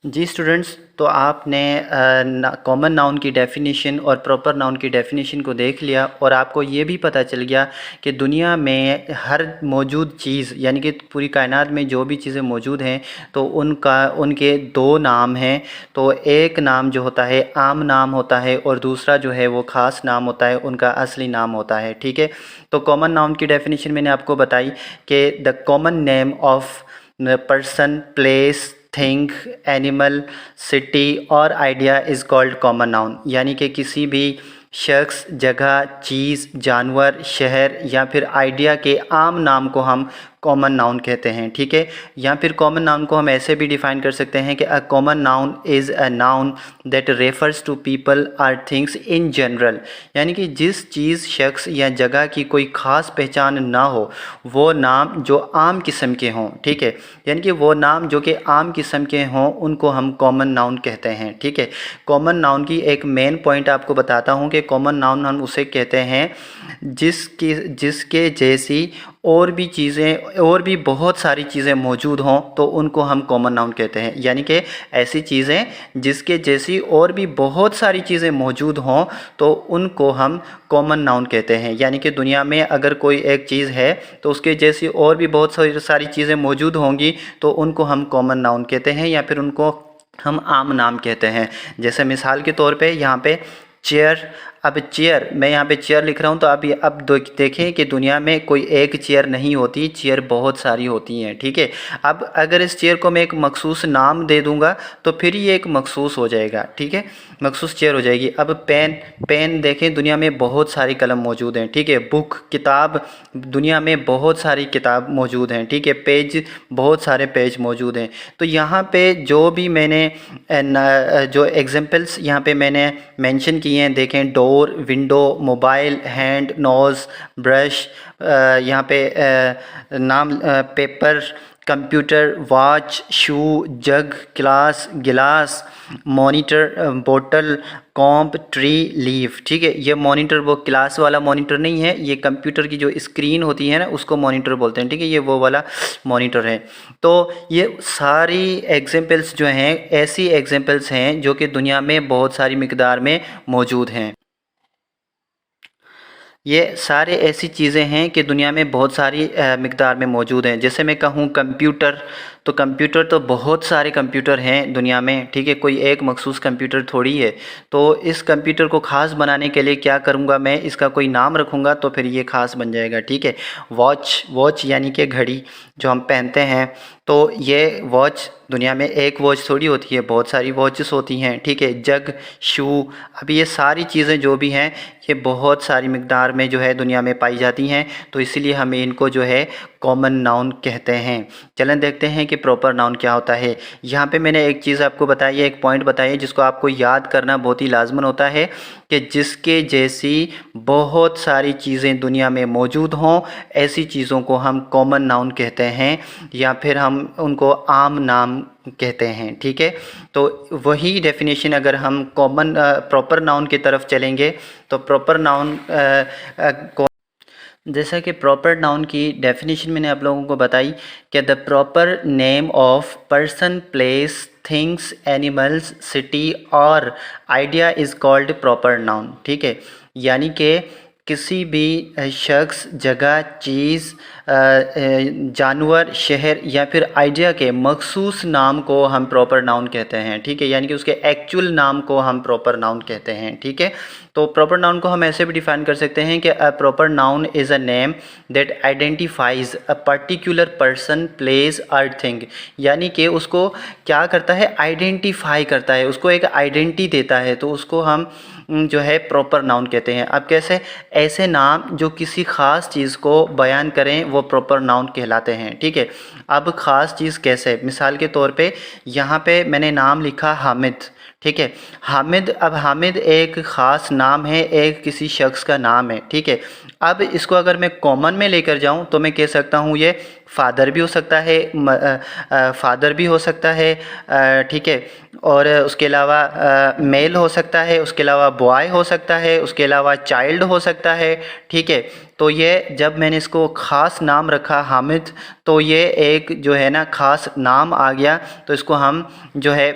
जी students, तो आपने common noun की डेफिनेशन और प्रॉपर नाउन की डेफिनेशन को देख लिया और आपको ये भी पता चल गया कि दुनिया में हर मौजूद चीज़ यानी कि पूरी कायनात में जो भी चीज़ें मौजूद हैं तो उनके दो नाम हैं। तो एक नाम जो होता है आम नाम होता है और दूसरा जो है वो ख़ास नाम होता है, उनका असली नाम होता है। ठीक है, तो कॉमन नाउन की डेफिनेशन मैंने आपको बताई कि the common name of person, place, thing, animal, city और idea is called common noun. यानी कि किसी भी शख्स, जगह, चीज़, जानवर, शहर या फिर आइडिया के आम नाम को हम कॉमन नाउन कहते हैं। ठीक है, या फिर कॉमन नाउन को हम ऐसे भी डिफ़ाइन कर सकते हैं कि a common noun is a noun that refers to people or things in general. यानी कि जिस चीज़, शख्स या जगह की कोई ख़ास पहचान ना हो, वो नाम जो आम किस्म के हों। ठीक है, यानी कि वो नाम जो कि आम किस्म के हों उनको हम कॉमन नाउन कहते हैं। ठीक है, कॉमन नाउन की एक मेन पॉइंट आपको बताता हूँ कि कॉमन नाउन हम उसे कहते हैं जिसके जैसी और भी चीज़ें, और भी बहुत सारी चीज़ें मौजूद हों तो उनको हम कॉमन नाउन कहते हैं। यानी कि ऐसी चीज़ें जिसके जैसी और भी बहुत सारी चीज़ें मौजूद हों तो उनको हम कॉमन नाउन कहते हैं। यानी कि दुनिया में अगर कोई एक चीज़ है तो उसके जैसी और भी बहुत सारी चीज़ें मौजूद होंगी तो उनको हम कॉमन नाउन कहते हैं या फिर उनको हम आम नाम कहते हैं। जैसे मिसाल के तौर पे यहाँ पे चेयर, अब चेयर, मैं यहाँ पे चेयर लिख रहा हूँ तो अब देखें कि दुनिया में कोई एक चेयर नहीं होती, चेयर बहुत सारी होती हैं। ठीक है, अब अगर इस चेयर को मैं एक मखसूस नाम दे दूँगा तो फिर ये एक मखसूस हो जाएगा। ठीक है, मखसूस चेयर हो जाएगी। अब पेन, पेन देखें दुनिया में बहुत सारी कलम मौजूद हैं। ठीक है, बुक, किताब, दुनिया में बहुत सारी किताब मौजूद हैं। ठीक है, पेज, बहुत सारे पेज मौजूद हैं। तो यहाँ पे जो भी मैंने जो एग्जांपल्स यहाँ पे मैंने मेंशन किए हैं, देखें door, window, mobile, hand, nose, brush, यहाँ पे नाम paper, computer, watch, shoe, jug, class, गिलास, मॉनिटर, बोतल, कॉम्प, ट्री, लीफ। ठीक है, ये मॉनिटर वो क्लास वाला मॉनिटर नहीं है, ये कंप्यूटर की जो स्क्रीन होती है ना उसको मॉनिटर बोलते हैं। ठीक है, ये वो वाला मॉनिटर है। तो ये सारी एग्जांपल्स जो हैं ऐसी एग्जांपल्स हैं जो कि दुनिया में बहुत सारी मिकदार में मौजूद हैं। ये सारे ऐसी चीज़ें हैं कि दुनिया में बहुत सारी मिकदार में मौजूद हैं। जैसे मैं कहूँ कंप्यूटर, तो कंप्यूटर तो बहुत सारे कंप्यूटर हैं दुनिया में। ठीक है, कोई एक मखसूस कंप्यूटर थोड़ी है। तो इस कंप्यूटर को ख़ास बनाने के लिए क्या करूँगा, मैं इसका कोई नाम रखूँगा तो फिर ये ख़ास बन जाएगा। ठीक है, वॉच, वॉच यानी कि घड़ी जो हम पहनते हैं, तो ये वॉच, दुनिया में एक वॉच थोड़ी होती है, बहुत सारी वॉचेस होती हैं। ठीक है, जग, शू, अब ये सारी चीज़ें जो भी हैं ये बहुत सारी मिकदार में जो है दुनिया में पाई जाती हैं, तो इसीलिए हमें इनको जो है कॉमन नाउन कहते हैं। चलें देखते हैं कि प्रॉपर नाउन क्या होता है। यहाँ पे मैंने एक चीज़ आपको बताई है, एक पॉइंट बताई है जिसको आपको याद करना बहुत ही लाजमन होता है कि जिसके जैसी बहुत सारी चीज़ें दुनिया में मौजूद हों ऐसी चीज़ों को हम कॉमन नाउन कहते हैं या फिर हम उनको आम नाम कहते हैं। ठीक है, तो वही डेफिनेशन अगर हम कॉमन प्रॉपर नाउन की तरफ चलेंगे तो प्रॉपर नाउन जैसा कि प्रॉपर नाउन की डेफिनेशन मैंने आप लोगों को बताई कि the proper name of person, place, things, animals, city और idea is called proper noun. ठीक है, यानी कि किसी भी शख्स, जगह, चीज़, जानवर, शहर या फिर आइडिया के मखसूस नाम को हम प्रॉपर नाउन कहते हैं। ठीक है, यानी कि उसके एक्चुअल नाम को हम प्रॉपर नाउन कहते हैं। ठीक है, तो प्रॉपर नाउन को हम ऐसे भी डिफाइन कर सकते हैं कि a proper noun is a name that identifies a particular person, place और थिंग। यानी कि उसको क्या करता है, आइडेंटिफाई करता है, उसको एक आइडेंटिटी देता है, तो उसको हम जो है प्रॉपर नाउन कहते हैं। अब कैसे, ऐसे नाम जो किसी ख़ास चीज़ को बयान करें वो प्रॉपर नाउन कहलाते हैं। ठीक है, अब ख़ास चीज़ कैसे, मिसाल के तौर पे यहाँ पे मैंने नाम लिखा हामिद। ठीक है, हामिद, अब हामिद एक ख़ास नाम है, एक किसी शख्स का नाम है। ठीक है, अब इसको अगर मैं कॉमन में लेकर जाऊँ तो मैं कह सकता हूँ ये फ़ादर भी हो सकता है, फ़ादर भी हो सकता है। ठीक है, और उसके अलावा मेल हो सकता है, उसके अलावा बॉय हो सकता है, उसके अलावा चाइल्ड हो सकता है। ठीक है, तो ये जब मैंने इसको ख़ास नाम रखा हामिद, तो ये एक जो है ना ख़ास नाम आ गया, तो इसको हम जो है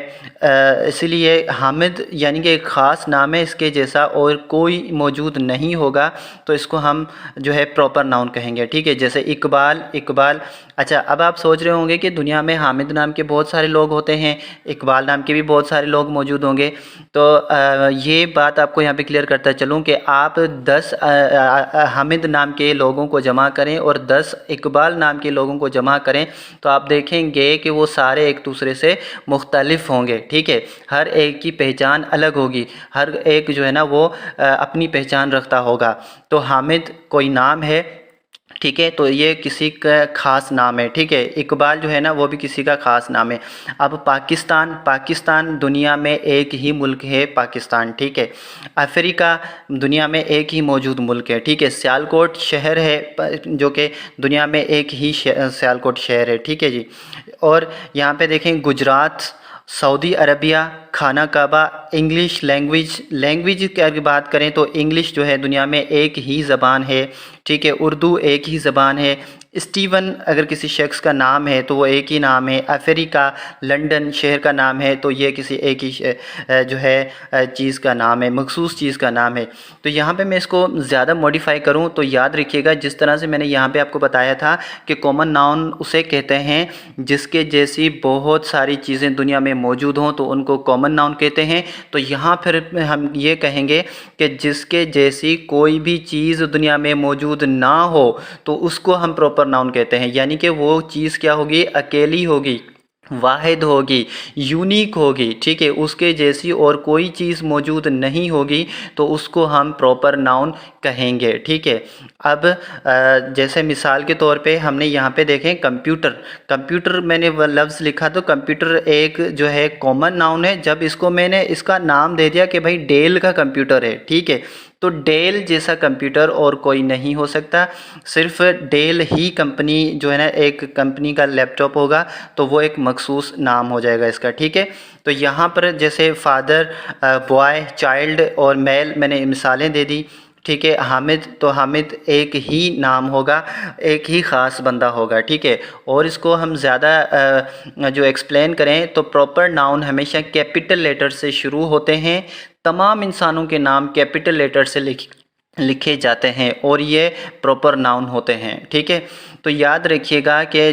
इसीलिए हामिद यानी कि एक ख़ास नाम है, इसके जैसा और कोई मौजूद नहीं होगा, तो इसको हम जो है प्रॉपर नाउन कहेंगे। ठीक है, जैसे इकबाल, इकबाल। अच्छा, अब आप सोच रहे होंगे कि दुनिया में हामिद नाम के बहुत सारे लोग होते हैं, इकबाल नाम के भी बहुत सारे लोग मौजूद होंगे। तो ये बात आपको यहाँ पे क्लियर करता चलूँ कि आप 10 हामिद नाम के लोगों को जमा करें और 10 इकबाल नाम के लोगों को जमा करें, तो आप देखेंगे कि वो सारे एक दूसरे से मुख्तलिफ होंगे। ठीक है, हर एक की पहचान अलग होगी, हर एक जो है ना वो अपनी पहचान रखता होगा। तो हामिद कोई नाम है, ठीक है, तो ये किसी का ख़ास नाम है। ठीक है, इकबाल जो है ना वो भी किसी का ख़ास नाम है। अब पाकिस्तान, पाकिस्तान दुनिया में एक ही मुल्क है पाकिस्तान। ठीक है, अफ्रीका दुनिया में एक ही मौजूद मुल्क है। ठीक है, सियालकोट शहर है जो कि दुनिया में एक ही सियालकोट शहर है। ठीक है जी। और यहाँ पे देखें गुजरात, सऊदी अरबिया, खाना काबा, इंग्लिश लैंग्वेज की अगर बात करें तो इंग्लिश जो है दुनिया में एक ही ज़बान है। ठीक है, उर्दू एक ही ज़बान है। स्टीवन अगर किसी शख्स का नाम है तो वो एक ही नाम है। अफ्रीका, लंदन शहर का नाम है, तो ये किसी एक ही जो है चीज़ का नाम है, मखसूस चीज़ का नाम है। तो यहाँ पे मैं इसको ज़्यादा मॉडिफाई करूँ तो याद रखिएगा, जिस तरह से मैंने यहाँ पे आपको बताया था कि कॉमन नाउन उसे कहते हैं जिसके जैसी बहुत सारी चीज़ें दुनिया में मौजूद हों, तो उनको कॉमन नाउन कहते हैं। तो यहाँ फिर हम ये कहेंगे कि जिसके जैसी कोई भी चीज़ दुनिया में मौजूद ना हो तो उसको हम प्रॉपर नाउन कहते हैं, यानी कि वो चीज़ क्या होगी, अकेली होगी, वाहिद होगी, यूनिक होगी। ठीक है, उसके जैसी और कोई चीज़ मौजूद नहीं होगी, तो उसको हम प्रॉपर नाउन कहेंगे। ठीक है, अब जैसे मिसाल के तौर पे हमने यहाँ पे देखें कंप्यूटर, कंप्यूटर मैंने वह लफ्ज़ लिखा तो कंप्यूटर एक जो है कॉमन नाउन है। जब इसको मैंने इसका नाम दे दिया कि भाई डेल का कंप्यूटर है, ठीक है, तो डेल जैसा कंप्यूटर और कोई नहीं हो सकता, सिर्फ डेल ही कंपनी जो है ना एक कंपनी का लैपटॉप होगा, तो वो एक मखसूस नाम हो जाएगा इसका। ठीक है, तो यहाँ पर जैसे फादर, बॉय, चाइल्ड और मेल मैंने मिसालें दे दी। ठीक है, हामिद, तो हामिद एक ही नाम होगा, एक ही ख़ास बंदा होगा। ठीक है, और इसको हम ज़्यादा जो एक्सप्लेन करें तो प्रॉपर नाउन हमेशा कैपिटल लेटर से शुरू होते हैं। तमाम इंसानों के नाम कैपिटल लेटर से लिखे जाते हैं और ये प्रॉपर नाउन होते हैं। ठीक है, तो याद रखिएगा कि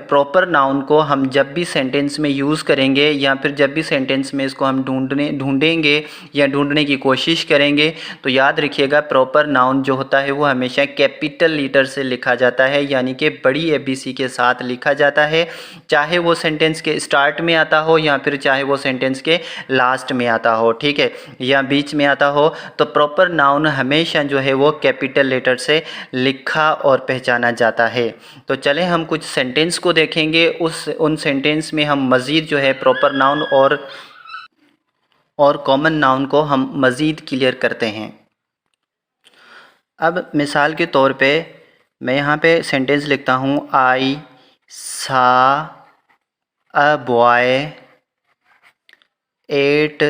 प्रॉपर नाउन को हम जब भी सेंटेंस में यूज़ करेंगे या फिर जब भी सेंटेंस में इसको हम ढूंढेंगे या ढूंढने की कोशिश करेंगे, तो याद रखिएगा प्रॉपर नाउन जो होता है वो हमेशा कैपिटल लेटर से लिखा जाता है, यानी कि बड़ी ABC के साथ लिखा जाता है, चाहे वो सेंटेंस के स्टार्ट में आता हो या फिर चाहे वो सेंटेंस के लास्ट में आता हो। ठीक है, या बीच में आता हो, तो प्रॉपर नाउन हमेशा जो है वो कैपिटल लेटर से लिखा और पहचाना जाता है। तो चलें हम कुछ सेंटेंस को देखेंगे, उन सेंटेंस में हम मज़ीद जो है प्रॉपर नाउन और कॉमन नाउन को हम मज़ीद क्लियर करते हैं। अब मिसाल के तौर पे मैं यहाँ पे सेंटेंस लिखता हूँ, आई सा अ बॉय एट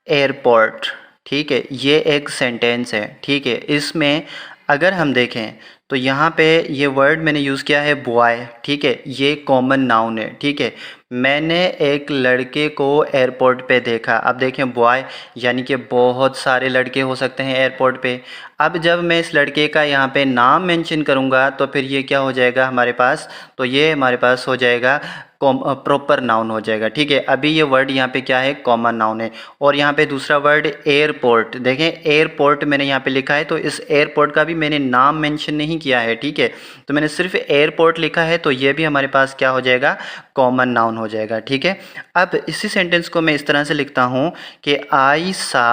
एयरपोर्ट। ठीक है, ये एक सेंटेंस है। ठीक है, इसमें अगर हम देखें तो यहाँ पे ये वर्ड मैंने यूज़ किया है बॉय। ठीक है, ये कॉमन नाउन है। ठीक है, मैंने एक लड़के को एयरपोर्ट पे देखा। अब देखें बॉय यानी कि बहुत सारे लड़के हो सकते हैं एयरपोर्ट पे। अब जब मैं इस लड़के का यहाँ पे नाम मेंशन करूँगा तो फिर ये क्या हो जाएगा हमारे पास, तो ये हमारे पास हो जाएगा प्रॉपर नाउन हो जाएगा। ठीक है, अभी ये वर्ड यहाँ पे क्या है, कॉमन नाउन है। और यहाँ पे दूसरा वर्ड एयरपोर्ट, देखें एयरपोर्ट मैंने यहाँ पे लिखा है, तो इस एयरपोर्ट का भी मैंने नाम मेंशन नहीं किया है। ठीक है, तो मैंने सिर्फ एयरपोर्ट लिखा है, तो ये भी हमारे पास क्या हो जाएगा, कॉमन नाउन हो जाएगा। ठीक है, अब इसी सेंटेंस को मैं इस तरह से लिखता हूँ कि आई सा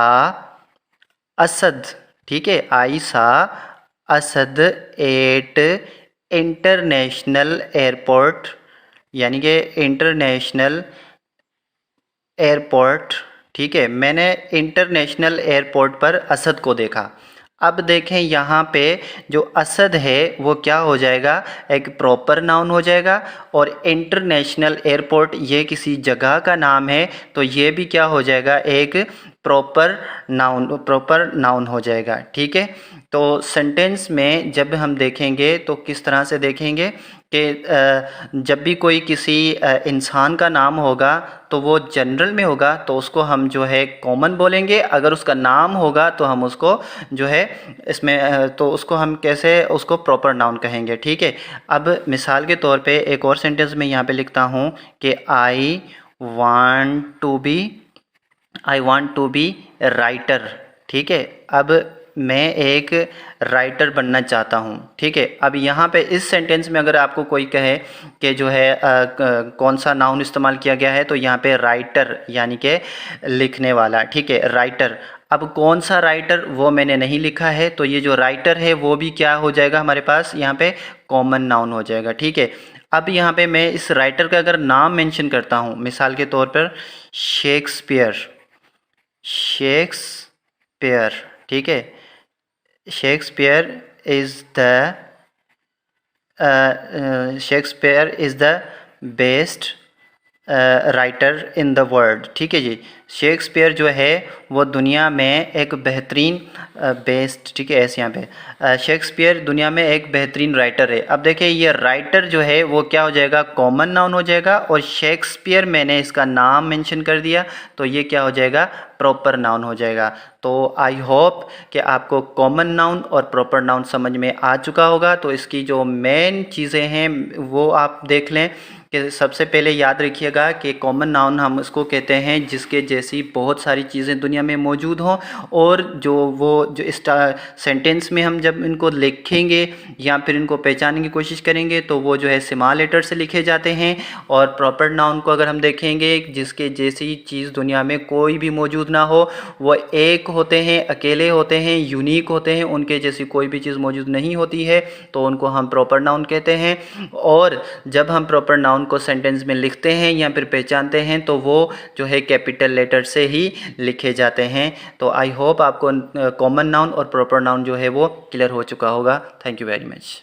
असद। ठीक है, आई सा असद एट इंटरनेशनल एयरपोर्ट, यानी कि इंटरनेशनल एयरपोर्ट। ठीक है, मैंने इंटरनेशनल एयरपोर्ट पर असद को देखा। अब देखें यहाँ पे जो असद है वो क्या हो जाएगा, एक प्रॉपर नाउन हो जाएगा, और इंटरनेशनल एयरपोर्ट ये किसी जगह का नाम है, तो ये भी क्या हो जाएगा, एक प्रॉपर नाउन हो जाएगा। ठीक है, तो सेंटेंस में जब हम देखेंगे तो किस तरह से देखेंगे कि जब भी कोई किसी इंसान का नाम होगा तो वो जनरल में होगा तो उसको हम जो है कॉमन बोलेंगे। अगर उसका नाम होगा तो हम उसको जो है इसमें तो उसको हम कैसे उसको प्रॉपर नाउन कहेंगे। ठीक है, अब मिसाल के तौर पे एक और सेंटेंस में यहाँ पे लिखता हूँ कि I want to be writer. ठीक है, अब मैं एक राइटर बनना चाहता हूँ। ठीक है, अब यहाँ पे इस सेंटेंस में अगर आपको कोई कहे कि जो है कौन सा नाउन इस्तेमाल किया गया है तो यहाँ पे राइटर यानी कि लिखने वाला। ठीक है, राइटर। अब कौन सा राइटर वो मैंने नहीं लिखा है, तो ये जो राइटर है वो भी क्या हो जाएगा हमारे पास यहाँ पे कॉमन नाउन हो जाएगा। ठीक है, अब यहाँ पे मैं इस राइटर का अगर नाम मेंशन करता हूँ, मिसाल के तौर पर शेक्सपियर। ठीक है, Shakespeare is the best writer in the world. ठीक है जी, शेक्सपियर जो है वो दुनिया में एक बेहतरीन बेस्ट, ठीक है ऐसे यहाँ पे शेक्सपियर दुनिया में एक बेहतरीन राइटर है। अब देखिए ये राइटर जो है वो क्या हो जाएगा कॉमन नाउन हो जाएगा, और शेक्सपियर मैंने इसका नाम मेंशन कर दिया तो ये क्या हो जाएगा प्रॉपर नाउन हो जाएगा। तो आई होप कि आपको कॉमन नाउन और प्रॉपर नाउन समझ में आ चुका होगा। तो इसकी जो मेन चीज़ें हैं वो आप देख लें कि सबसे पहले याद रखिएगा कि कॉमन नाउन हम उसको कहते हैं जिसके जैसी बहुत सारी चीज़ें दुनिया में मौजूद हों, और जो सेंटेंस में हम जब इनको लिखेंगे या फिर इनको पहचानने की कोशिश करेंगे तो वो जो है स्मॉल लेटर से लिखे जाते हैं। और प्रॉपर नाउन को अगर हम देखेंगे जिसके जैसी चीज़ दुनिया में कोई भी मौजूद ना हो, वो एक होते हैं, अकेले होते हैं, यूनिक होते हैं, उनके जैसी कोई भी चीज़ मौजूद नहीं होती है, तो उनको हम प्रॉपर नाउन कहते हैं। और जब हम प्रॉपर नाउन को सेंटेंस में लिखते हैं या फिर पहचानते हैं तो वो जो है कैपिटल लेटर से ही लिखे जाते हैं। तो आई होप आपको कॉमन नाउन और प्रॉपर नाउन जो है वो क्लियर हो चुका होगा। Thank you very much.